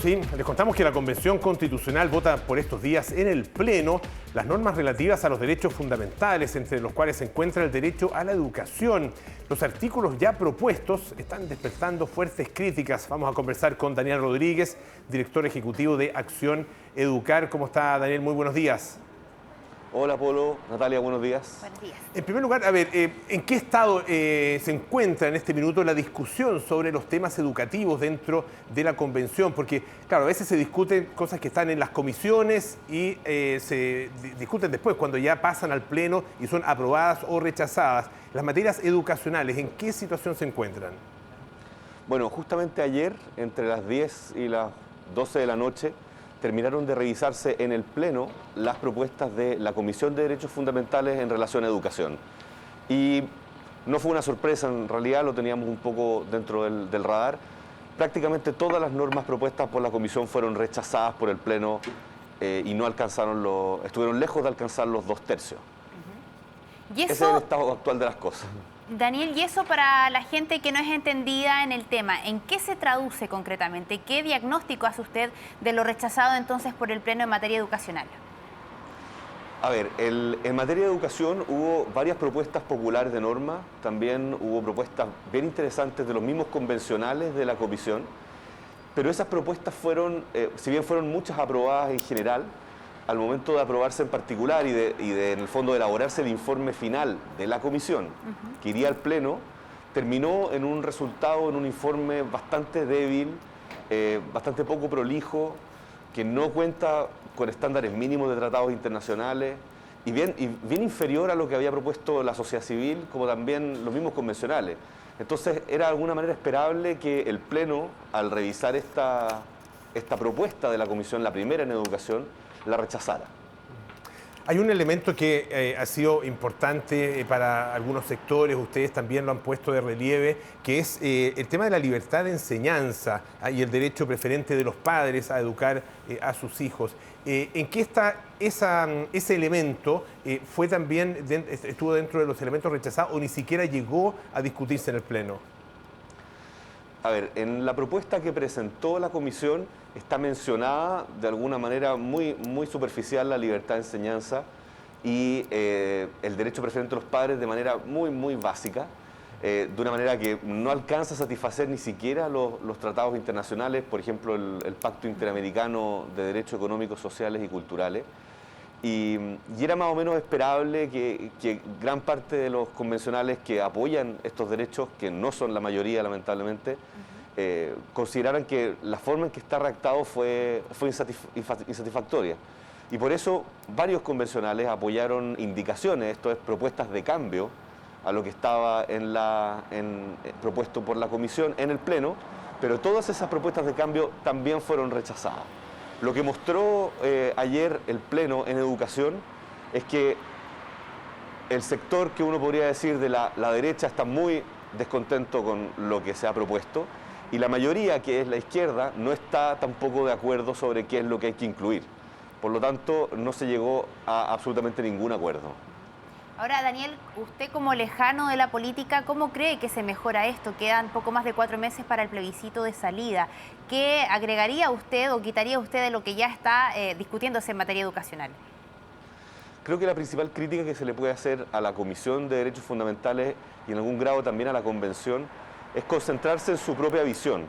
Sí, les contamos que la Convención Constitucional vota por estos días en el Pleno las normas relativas a los derechos fundamentales, entre los cuales se encuentra el derecho a la educación. Los artículos ya propuestos están despertando fuertes críticas. Vamos a conversar con Daniel Rodríguez, director ejecutivo de Acción Educar. ¿Cómo está, Daniel? Muy buenos días. Hola, Polo. Natalia, buenos días. Buenos días. En primer lugar, a ver, ¿en qué estado se encuentra en este minuto la discusión sobre los temas educativos dentro de la Convención? Porque, claro, a veces se discuten cosas que están en las comisiones y se discuten después, cuando ya pasan al Pleno y son aprobadas o rechazadas. Las materias educacionales, ¿en qué situación se encuentran? Bueno, justamente ayer, entre las 10 y las 12 de la noche, terminaron de revisarse en el Pleno las propuestas de la Comisión de Derechos Fundamentales en relación a educación. Y no fue una sorpresa, en realidad lo teníamos un poco dentro del radar. Prácticamente todas las normas propuestas por la Comisión fueron rechazadas por el Pleno y no alcanzaron estuvieron lejos de alcanzar los 2/3. Y Ese es el estado actual de las cosas. Daniel, y eso para la gente que no es entendida en el tema, ¿en qué se traduce concretamente? ¿Qué diagnóstico hace usted de lo rechazado entonces por el Pleno en materia educacional? A ver, en materia de educación hubo varias propuestas populares de norma, también hubo propuestas bien interesantes de los mismos convencionales de la Comisión, pero esas propuestas fueron, si bien fueron muchas aprobadas en general, al momento de aprobarse en particular y en el fondo de elaborarse el informe final de la Comisión, que iría al Pleno, terminó en un resultado, en un informe bastante débil, bastante poco prolijo, que no cuenta con estándares mínimos de tratados internacionales y bien inferior a lo que había propuesto la sociedad civil, como también los mismos convencionales. Entonces era de alguna manera esperable que el Pleno, al revisar esta propuesta de la Comisión, la primera en educación, la rechazara. Hay un elemento que ha sido importante para algunos sectores, ustedes también lo han puesto de relieve, que es el tema de la libertad de enseñanza y el derecho preferente de los padres a educar a sus hijos. ¿En qué está ese elemento? ¿Fue también estuvo dentro de los elementos rechazados o ni siquiera llegó a discutirse en el Pleno? A ver, en la propuesta que presentó la Comisión está mencionada de alguna manera muy superficial la libertad de enseñanza y el derecho preferente de los padres de manera muy básica, de una manera que no alcanza a satisfacer ni siquiera los tratados internacionales, por ejemplo el Pacto Interamericano de Derechos Económicos, Sociales y Culturales. Y era más o menos esperable que gran parte de los convencionales que apoyan estos derechos, que no son la mayoría lamentablemente, consideraran que la forma en que está redactado fue insatisfactoria. Y por eso varios convencionales apoyaron indicaciones, esto es, propuestas de cambio a lo que estaba propuesto por la Comisión en el Pleno, pero todas esas propuestas de cambio también fueron rechazadas. Lo que mostró ayer el Pleno en educación es que el sector que uno podría decir de la derecha está muy descontento con lo que se ha propuesto y la mayoría, que es la izquierda, no está tampoco de acuerdo sobre qué es lo que hay que incluir. Por lo tanto, no se llegó a absolutamente ningún acuerdo. Ahora, Daniel, usted como lejano de la política, ¿cómo cree que se mejora esto? Quedan poco más de 4 meses para el plebiscito de salida. ¿Qué agregaría usted o quitaría usted de lo que ya está discutiéndose en materia educacional? Creo que la principal crítica que se le puede hacer a la Comisión de Derechos Fundamentales y en algún grado también a la Convención es concentrarse en su propia visión.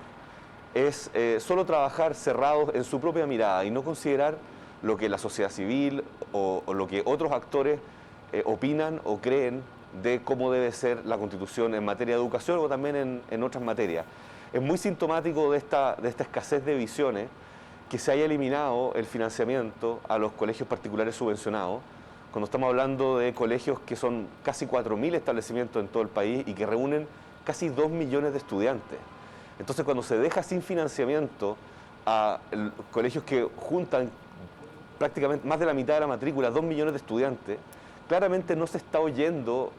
Es solo trabajar cerrados en su propia mirada y no considerar lo que la sociedad civil o lo que otros actores opinan o creen de cómo debe ser la Constitución en materia de educación o también en otras materias. Es muy sintomático de esta escasez de visiones que se haya eliminado el financiamiento a los colegios particulares subvencionados, cuando estamos hablando de colegios que son casi 4.000 establecimientos en todo el país y que reúnen casi 2 millones de estudiantes. Entonces, cuando se deja sin financiamiento a colegios que juntan prácticamente más de la mitad de la matrícula, 2 millones de estudiantes, claramente no se está oyendo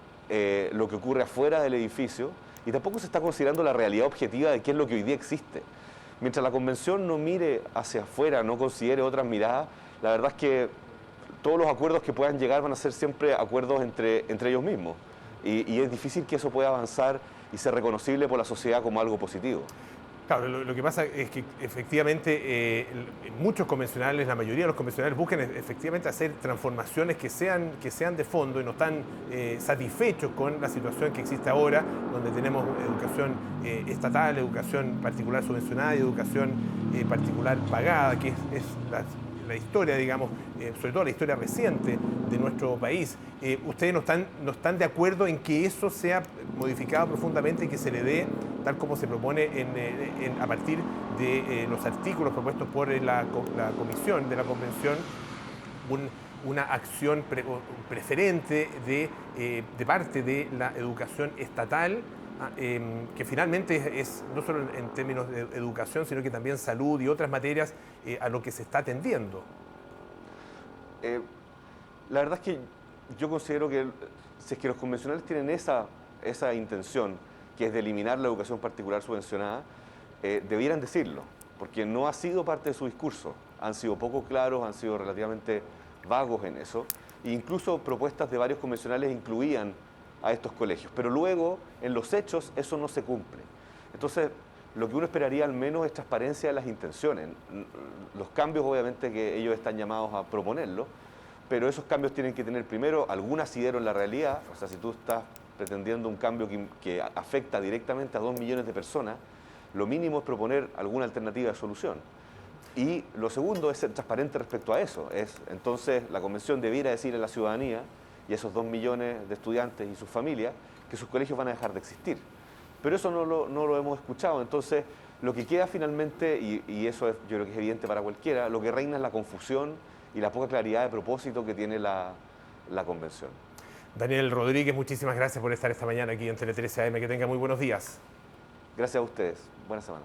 lo que ocurre afuera del edificio y tampoco se está considerando la realidad objetiva de qué es lo que hoy día existe. Mientras la Convención no mire hacia afuera, no considere otras miradas, la verdad es que todos los acuerdos que puedan llegar van a ser siempre acuerdos entre ellos mismos. Y es difícil que eso pueda avanzar y ser reconocible por la sociedad como algo positivo. Claro, lo que pasa es que efectivamente muchos convencionales, la mayoría de los convencionales buscan efectivamente hacer transformaciones que sean de fondo y no están satisfechos con la situación que existe ahora, donde tenemos educación estatal, educación particular subvencionada y educación particular pagada, que es la historia, digamos, sobre todo la historia reciente de nuestro país. ¿Ustedes no están de acuerdo en que eso sea modificado profundamente y que se le dé, tal como se propone a partir de los artículos propuestos por la comisión de la convención, una acción preferente de parte de la educación estatal, que finalmente es no solo en términos de educación, sino que también salud y otras materias a lo que se está atendiendo? La verdad es que yo considero que si es que los convencionales tienen esa intención, que es de eliminar la educación particular subvencionada, debieran decirlo, porque no ha sido parte de su discurso. Han sido poco claros, han sido relativamente vagos en eso. E incluso propuestas de varios convencionales incluían a estos colegios, pero luego en los hechos eso no se cumple. Entonces, lo que uno esperaría al menos es transparencia de las intenciones. Los cambios obviamente que ellos están llamados a proponerlo, pero esos cambios tienen que tener primero algún asidero en la realidad. O sea, si tú estás pretendiendo un cambio que afecta directamente a 2 millones de personas, lo mínimo es proponer alguna alternativa de solución. Y lo segundo es ser transparente respecto a eso. Entonces, la convención debiera decir a la ciudadanía y a esos 2 millones de estudiantes y sus familias que sus colegios van a dejar de existir. Pero eso no lo hemos escuchado. Entonces, lo que queda finalmente, y eso yo creo que es evidente para cualquiera, lo que reina es la confusión y la poca claridad de propósito que tiene la convención. Daniel Rodríguez, muchísimas gracias por estar esta mañana aquí en Tele 13 AM. Que tenga muy buenos días. Gracias a ustedes. Buena semana.